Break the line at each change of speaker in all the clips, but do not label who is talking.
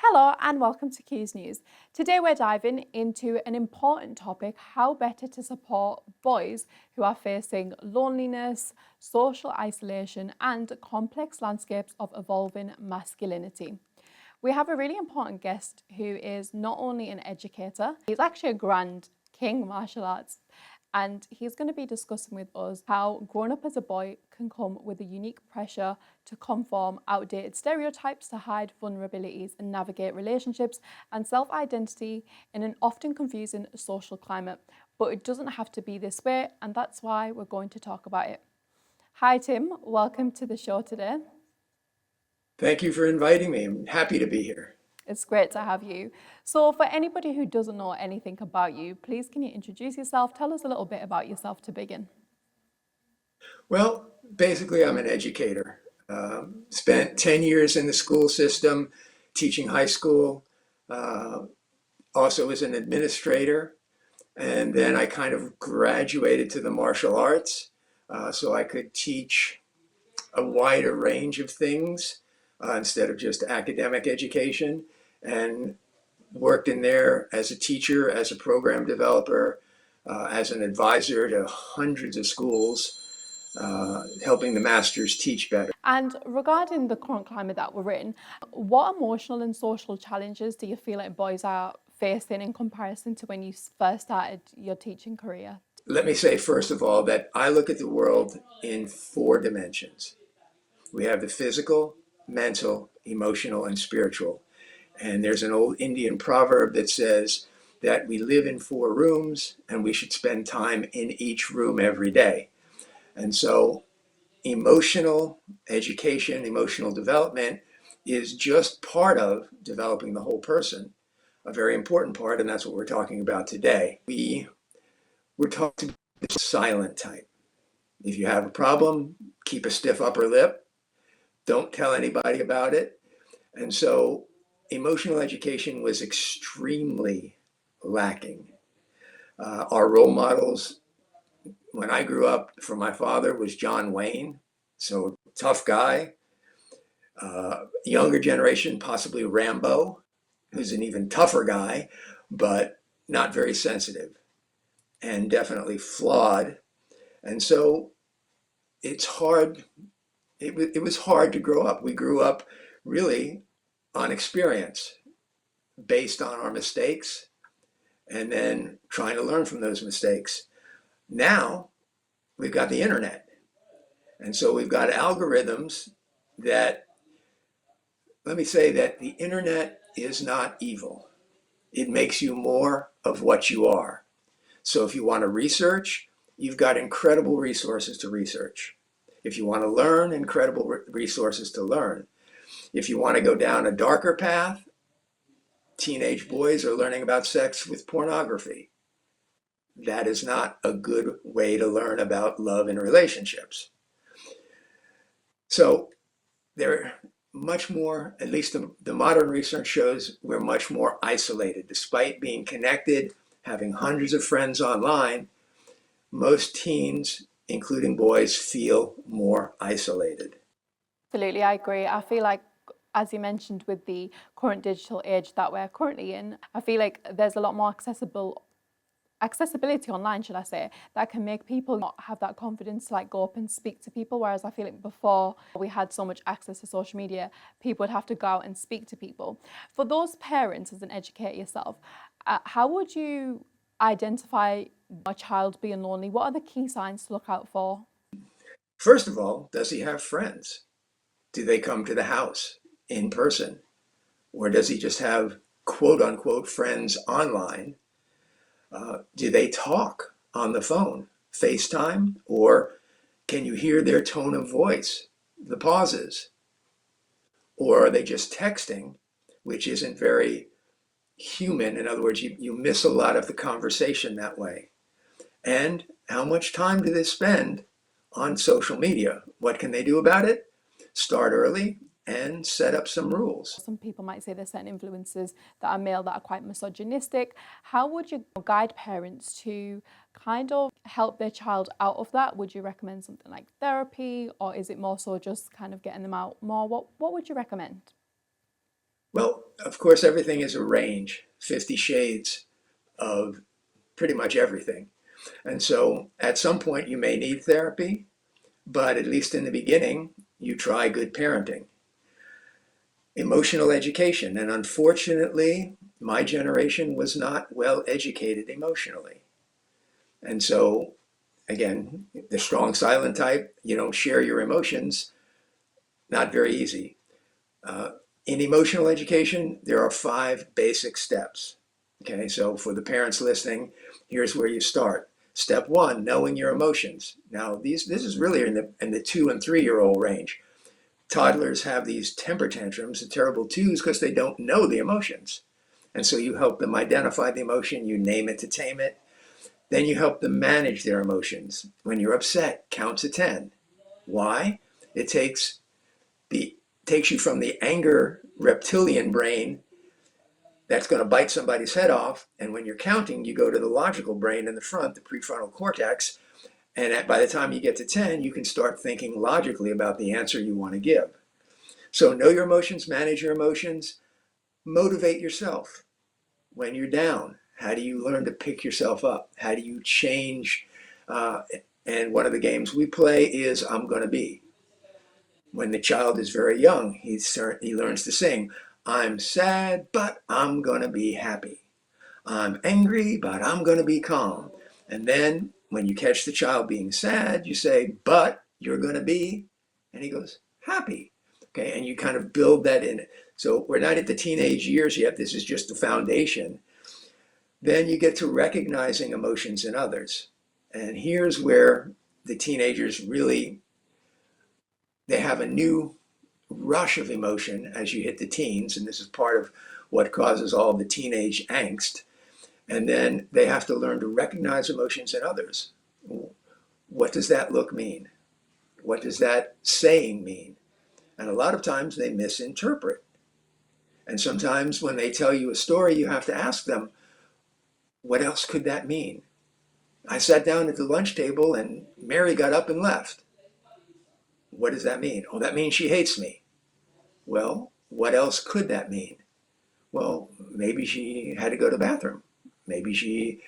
Hello and welcome to Quews News. Today we're diving into an important topic: how better to support boys who are facing loneliness, social isolation and complex landscapes of evolving masculinity. We have a really important guest who is not only an educator, he's actually a Grand King martial arts, and he's going to be discussing with us how growing up as a boy can come with a unique pressure to conform outdated stereotypes, to hide vulnerabilities and navigate relationships and self-identity in an often confusing social climate. But it doesn't have to be this way, and that's why we're going to talk about it. Hi Tim, welcome to the show today.
Thank you for inviting me. I'm happy to be here.
It's great to have you. So for anybody who doesn't know anything about you, please can you introduce yourself? Tell us a little bit about yourself to begin.
Well, basically, I'm an educator. Spent 10 years in the school system, teaching high school, also as an administrator. And then I kind of graduated to the martial arts so I could teach a wider range of things instead of just academic education. And worked in there as a teacher, as a program developer, as an advisor to hundreds of schools, helping the masters teach better.
And regarding the current climate that we're in, what emotional and social challenges do you feel like boys are facing in comparison to when you first started your teaching career?
Let me say, first of all, that I look at the world in 4 dimensions. We have the physical, mental, emotional, and spiritual. And there's an old Indian proverb that says that we live in 4 rooms and we should spend time in each room every day. And so emotional education, emotional development is just part of developing the whole person, a very important part, and that's what we're talking about today. We're talking about the silent type. If you have a problem, keep a stiff upper lip, don't tell anybody about it. And so emotional education was extremely lacking. Our role models when I grew up for my father was John Wayne, so tough guy. Younger generation, possibly Rambo, who's an even tougher guy, but not very sensitive and definitely flawed. And so it's hard. It was hard to grow up. We grew up really on experience, based on our mistakes, and then trying to learn from those mistakes. Now we've got the internet. And so we've got algorithms that, let me say that the internet is not evil. It makes you more of what you are. So if you want to research, you've got incredible resources to research. If you want to learn, incredible resources to learn. If you want to go down a darker path, teenage boys are learning about sex with pornography. That is not a good way to learn about love and relationships. So they're much more, at least the modern research shows, we're much more isolated. Despite being connected, having hundreds of friends online, most teens, including boys, feel more isolated.
Absolutely, I agree. I feel like, as you mentioned, with the current digital age that we're currently in, I feel like there's a lot more accessibility online, should I say, that can make people not have that confidence to go up and speak to people. Whereas I feel like before we had so much access to social media, people would have to go out and speak to people. For those parents, as an educator yourself, how would you identify a child being lonely? What are the key signs to look out for?
First of all, does he have friends? Do they come to the house in person? Or does he just have quote unquote friends online? Do they talk on the phone, FaceTime, or can you hear their tone of voice, the pauses? Or are they just texting, which isn't very human? In other words, you miss a lot of the conversation that way. And how much time do they spend on social media? What can they do about it? Start early and set up some rules.
Some people might say there's certain influences that are male that are quite misogynistic. How would you guide parents to kind of help their child out of that? Would you recommend something like therapy, or is it more so just kind of getting them out more? What would you recommend?
Well, of course, everything is a range, 50 shades of pretty much everything. And so at some point you may need therapy, but at least in the beginning, you try good parenting. Emotional education. And unfortunately, my generation was not well educated emotionally. And so, again, the strong silent type, you don't share your emotions, not very easy. In emotional education, there are 5 basic steps. Okay, so for the parents listening, here's where you start. Step 1, knowing your emotions. Now, this is really in the 2 and 3-year-old range. Toddlers have these temper tantrums, the terrible twos, because they don't know the emotions. And so you help them identify the emotion, you name it to tame it. Then you help them manage their emotions. When you're upset, count to 10. Why? It takes you from the anger reptilian brain that's going to bite somebody's head off. And when you're counting, you go to the logical brain in the front, the prefrontal cortex. And by the time you get to 10, you can start thinking logically about the answer you want to give. So know your emotions, manage your emotions, motivate yourself. When you're down, how do you learn to pick yourself up? How do you change? And one of the games we play is I'm going to be. When the child is very young, he learns to sing, I'm sad, but I'm going to be happy. I'm angry, but I'm going to be calm. And then when you catch the child being sad, you say, but you're going to be, and he goes, happy. Okay, and you kind of build that in. So we're not at the teenage years yet. This is just the foundation. Then you get to recognizing emotions in others. And here's where the teenagers really, they have a new rush of emotion as you hit the teens. And this is part of what causes all the teenage angst. And then they have to learn to recognize emotions in others. What does that look mean? What does that saying mean? And a lot of times they misinterpret. And sometimes when they tell you a story, you have to ask them, what else could that mean? I sat down at the lunch table and Mary got up and left. What does that mean? Oh, that means she hates me. Well, what else could that mean? Well, maybe she had to go to the bathroom. Maybe she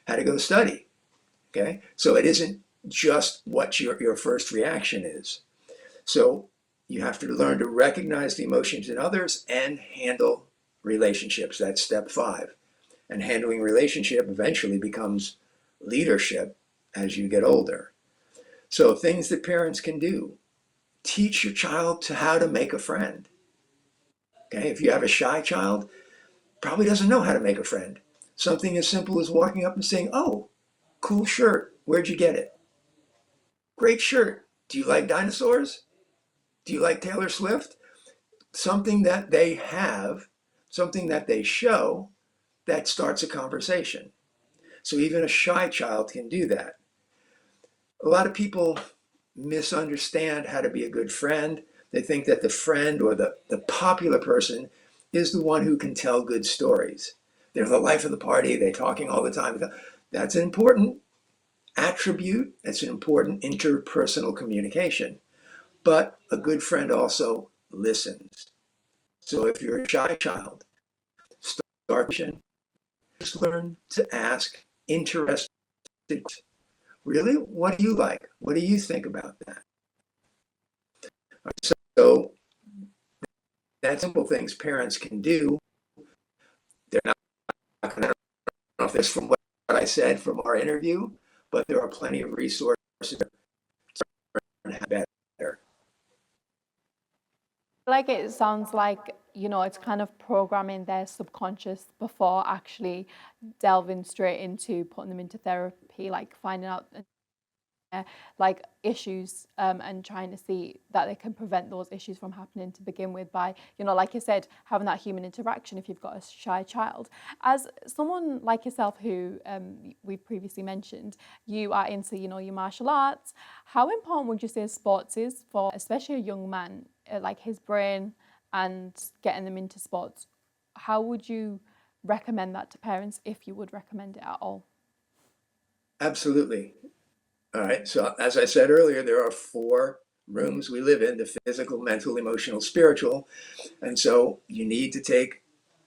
had to go study. Okay, so it isn't just what your first reaction is. So you have to learn to recognize the emotions in others and handle relationships. That's step 5. And handling relationship eventually becomes leadership as you get older. So things that parents can do: teach your child to how to make a friend. Okay, if you have a shy child, probably doesn't know how to make a friend. Something as simple as walking up and saying, oh, cool shirt, where'd you get it? Great shirt. Do you like dinosaurs? Do you like Taylor Swift? Something that they have, something that they show, that starts a conversation. So even a shy child can do that. A lot of people misunderstand how to be a good friend. They think that the friend or the popular person is the one who can tell good stories. They're the life of the party. They're talking all the time. That's an important attribute. It's an important interpersonal communication. But a good friend also listens. So if you're a shy child, just learn to ask interested questions. Really? What do you like? What do you think about that? So that's simple things parents can do. They're not going to, I don't know if this from what I said from our interview, but there are plenty of resources to learn how better.
Like it sounds like, it's kind of programming their subconscious before actually delving straight into putting them into therapy, like finding out like issues and trying to see that they can prevent those issues from happening to begin with by, like you said, having that human interaction if you've got a shy child. As someone like yourself who we previously mentioned, you are into, your martial arts. How important would you say sports is for especially a young man, like his brain and getting them into sports? How would you recommend that to parents, if you would recommend it at all?
Absolutely. All right. So as I said earlier, there are 4 rooms we live in: the physical, mental, emotional, spiritual. And so you need to take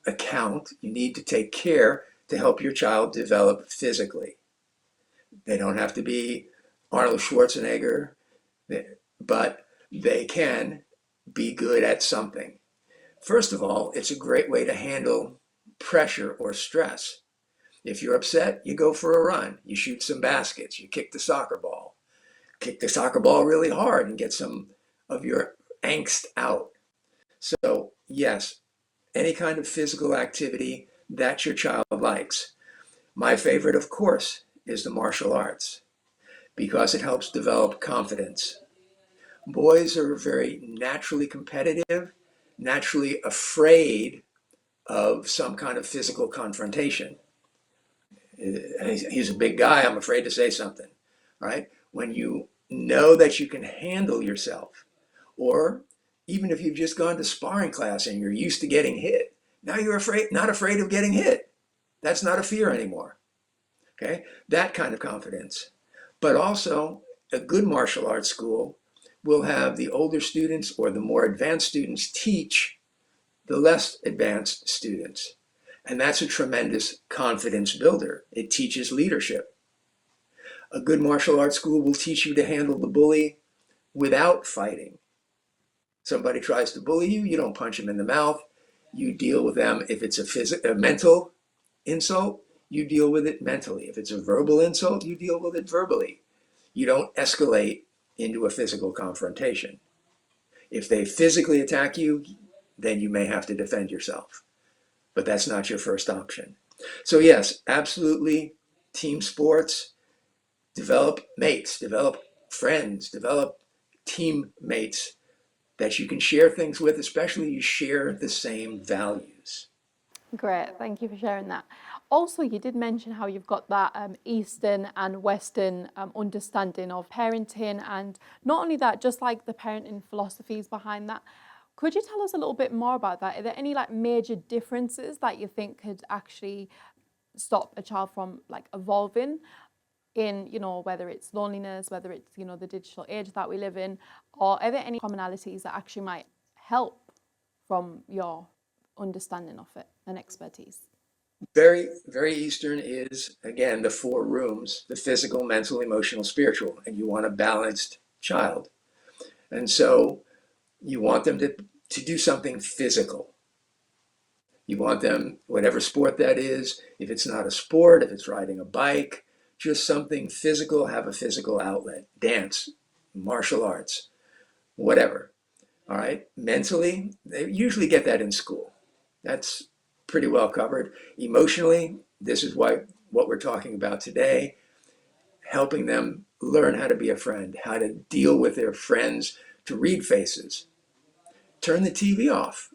account, you need to take care to help your child develop physically. They don't have to be Arnold Schwarzenegger, but they can be good at something. First of all, it's a great way to handle pressure or stress. If you're upset, you go for a run, you shoot some baskets, you kick the soccer ball. Kick the soccer ball really hard and get some of your angst out. So, yes, any kind of physical activity that your child likes. My favorite, of course, is the martial arts because it helps develop confidence. Boys are very naturally competitive, naturally afraid of some kind of physical confrontation. He's a big guy, I'm afraid to say something, right? When you know that you can handle yourself, or even if you've just gone to sparring class and you're used to getting hit, now you're not afraid of getting hit. That's not a fear anymore. Okay, that kind of confidence. But also, a good martial arts school will have the older students or the more advanced students teach the less advanced students. And that's a tremendous confidence builder. It teaches leadership. A good martial arts school will teach you to handle the bully without fighting. Somebody tries to bully you, you don't punch them in the mouth. You deal with them. If it's a mental insult, you deal with it mentally. If it's a verbal insult, you deal with it verbally. You don't escalate into a physical confrontation. If they physically attack you, then you may have to defend yourself. But that's not your first option. So yes, absolutely, team sports, develop mates, develop friends, develop teammates that you can share things with, especially you share the same values.
Great, thank you for sharing that. Also, you did mention how you've got that Eastern and Western understanding of parenting, and not only that, just like the parenting philosophies behind that. Could you tell us a little bit more about that? Are there any like major differences that you think could actually stop a child from like evolving in, you know, whether it's loneliness, whether it's, you know, the digital age that we live in, or are there any commonalities that actually might help from your understanding of it and expertise?
Very, very Eastern is, again, the four rooms, the physical, mental, emotional, spiritual, and you want a balanced child. And so you want them to do something physical. You want them, whatever sport that is, if it's not a sport, if it's riding a bike, just something physical, have a physical outlet, dance, martial arts, whatever. All right. Mentally, they usually get that in school. That's pretty well covered. Emotionally, this is what we're talking about today, helping them learn how to be a friend, how to deal with their friends, to read faces. Turn the TV off.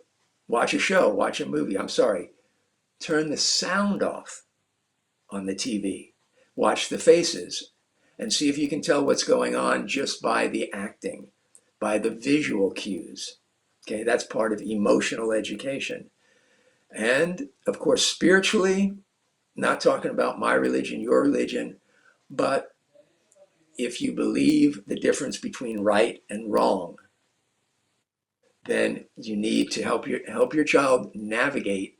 Watch a show, watch a movie. I'm sorry. Turn the sound off on the TV. Watch the faces and see if you can tell what's going on just by the acting, by the visual cues. Okay, that's part of emotional education. And of course, spiritually, not talking about my religion, your religion, but if you believe the difference between right and wrong, then you need to help your child navigate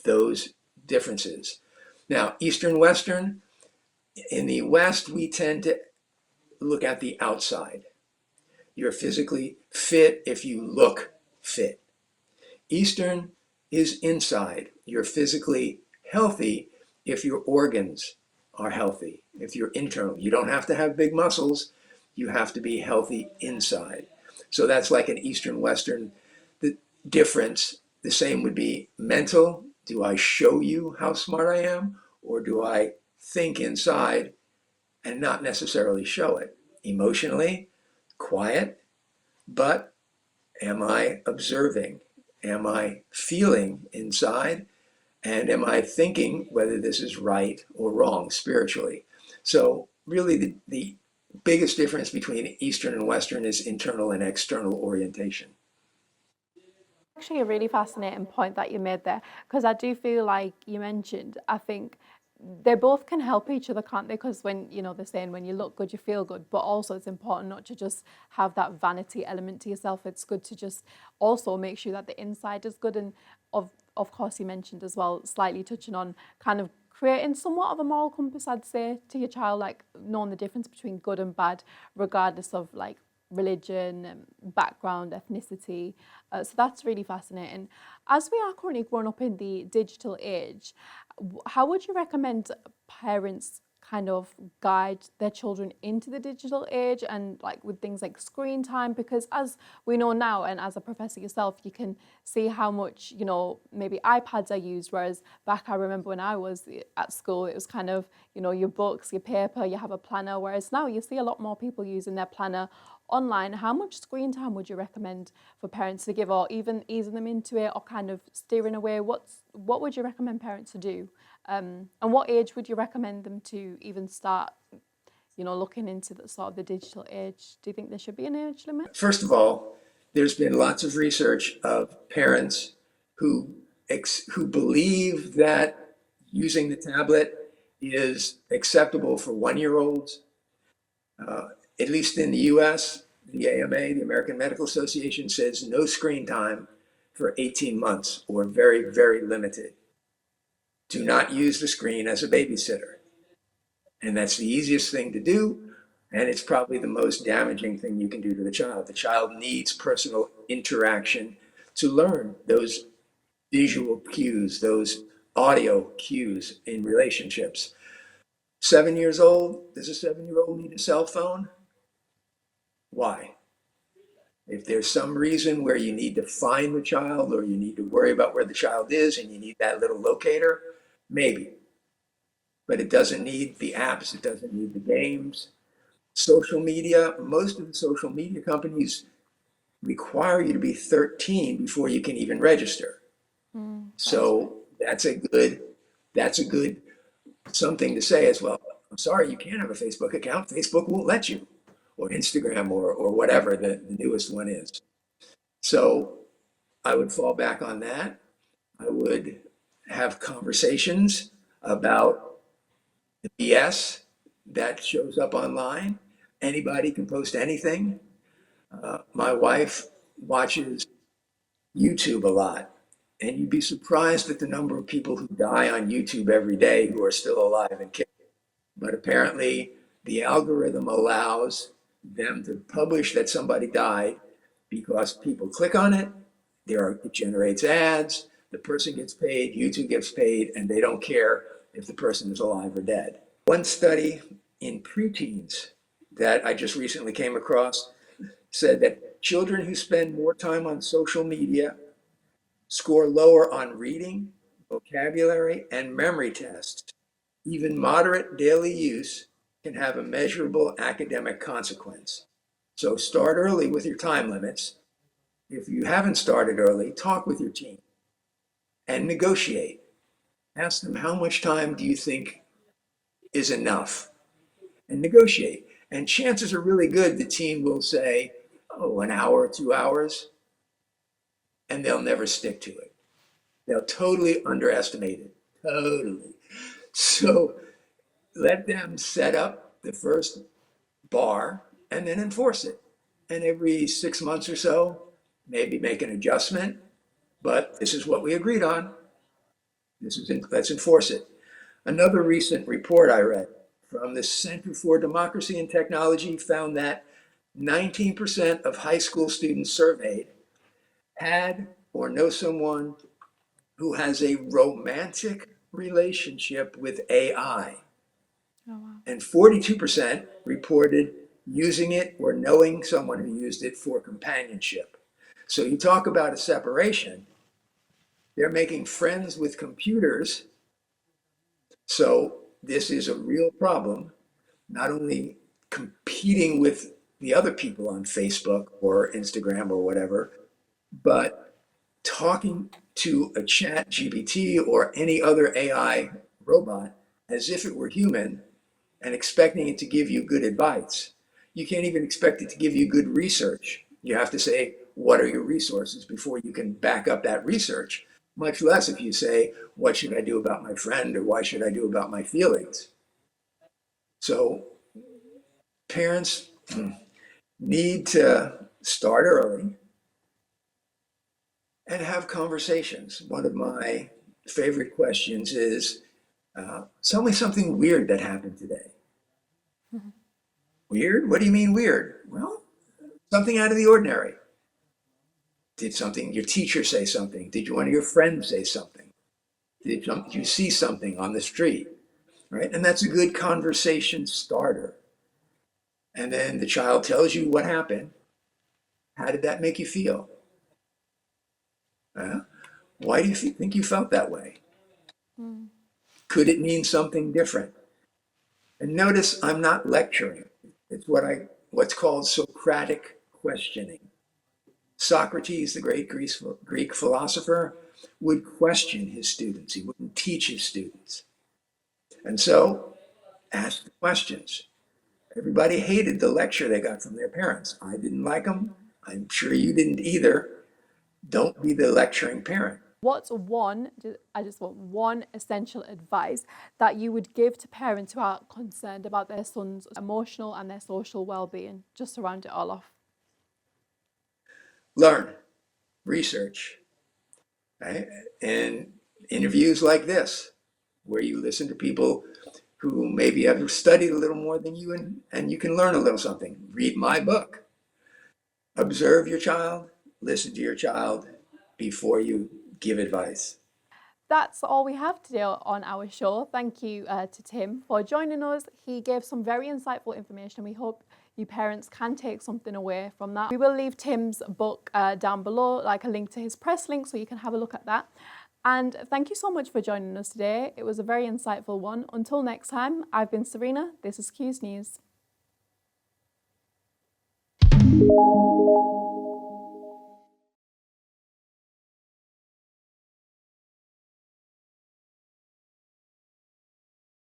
those differences. Now, Eastern Western, in the West, we tend to look at the outside. You're physically fit if you look fit. Eastern is inside. You're physically healthy if your organs are healthy, if you're internal. You don't have to have big muscles. You have to be healthy inside. So that's like an Eastern Western the difference. The same would be mental. Do I show you how smart I am, or do I think inside and not necessarily show it? Emotionally, quiet, but am I observing? Am I feeling inside? And am I thinking whether this is right or wrong spiritually? So, really, the biggest difference between Eastern and Western is internal and external orientation.
Actually, a really fascinating point that you made there, because I do feel like you mentioned, I think they both can help each other, can't they? Because when, you know, they're saying when you look good, you feel good, but also it's important not to just have that vanity element to yourself. It's good to just also make sure that the inside is good. And of course, you mentioned as well, slightly touching on kind of creating somewhat of a moral compass, I'd say, to your child, like knowing the difference between good and bad, regardless of like religion, background, ethnicity. So that's really fascinating. As we are currently growing up in the digital age, how would you recommend parents kind of guide their children into the digital age and like with things like screen time? Because as we know now, and as a professor yourself, you can see how much, you know, maybe iPads are used, whereas back I remember when I was at school, it was kind of, you know, your books, your paper, you have a planner, whereas now you see a lot more people using their planner online. How much screen time would you recommend for parents to give, or even easing them into it, or kind of steering away? What would you recommend parents to do? And what age would you recommend them to even start, you know, looking into the sort of the digital age? Do you think there should be an age limit?
First of all, there's been lots of research of parents who who believe that using the tablet is acceptable for 1 year olds. At least in the US, the AMA, the American Medical Association, says no screen time for 18 months or very, very limited. Do not use the screen as a babysitter. And that's the easiest thing to do. And it's probably the most damaging thing you can do to the child. The child needs personal interaction to learn those visual cues, those audio cues in relationships. 7 years old, does a 7-year-old need a cell phone? Why? If there's some reason where you need to find the child or you need to worry about where the child is and you need that little locator, maybe. But it doesn't need the apps, it doesn't need the games. Social media, most of the social media companies require you to be 13 before you can even register. So that's a good something to say as well. I'm sorry, you can't have a Facebook account. Facebook won't let you, or Instagram, or whatever the newest one is. So I would fall back on that. I would have conversations about the BS that shows up online. Anybody can post anything. My wife watches YouTube a lot, and you'd be surprised at the number of people who die on YouTube every day who are still alive and kicking. But apparently, the algorithm allows them to publish that somebody died because people click on it. It generates ads. The person gets paid, YouTube gets paid, and they don't care if the person is alive or dead. One study in preteens that I just recently came across said that children who spend more time on social media score lower on reading, vocabulary, and memory tests. Even moderate daily use can have a measurable academic consequence. So start early with your time limits. If you haven't started early, talk with your team and negotiate. Ask them, how much time do you think is enough? And negotiate. And chances are really good the team will say, oh, an hour, 2 hours, and they'll never stick to it. They'll totally underestimate it. Totally. So let them set up the first bar and then enforce it. And every 6 months or so, maybe make an adjustment. But this is what we agreed on. Let's enforce it. Another recent report I read from the Center for Democracy and Technology found that 19% of high school students surveyed had or know someone who has a romantic relationship with AI.
Oh, wow.
And 42% reported using it or knowing someone who used it for companionship. So you talk about a separation. They're making friends with computers. So this is a real problem, not only competing with the other people on Facebook or Instagram or whatever, but talking to a chat GPT or any other AI robot as if it were human and expecting it to give you good advice. You can't even expect it to give you good research. You have to say, what are your resources before you can back up that research? much less if you say, what should I do about my friend, or why should I do about my feelings? So parents need to start early and have conversations. One of my favorite questions is, tell me something weird that happened today. Weird? What do you mean weird? Well, something out of the ordinary. Did something, your teacher say something? Did one of your friends say something? Did you see something on the street? Right? And that's a good conversation starter. And then the child tells you what happened. How did that make you feel? Why do you think you felt that way? Could it mean something different? And notice I'm not lecturing. It's what's called Socratic questioning. Socrates, the great Greek philosopher, would question his students. He wouldn't teach his students. And so, ask the questions. Everybody hated the lecture they got from their parents. I didn't like them. I'm sure you didn't either. Don't be the lecturing parent.
What's one, I just want one essential advice that you would give to parents who are concerned about their son's emotional and their social well-being, just to round it all off?
Learn, research, right? And interviews like this, where you listen to people who maybe have studied a little more than you, and you can learn a little something. Read my book. Observe your child, listen to your child before you give advice.
That's all we have today on our show. Thank you to Tim for joining us. He gave some very insightful information. We hope you parents can take something away from that. We will leave Tim's book down below, like a link to his press link, so you can have a look at that. And thank you so much for joining us today. It was a very insightful one. Until next time, I've been Serena. This is Quews News.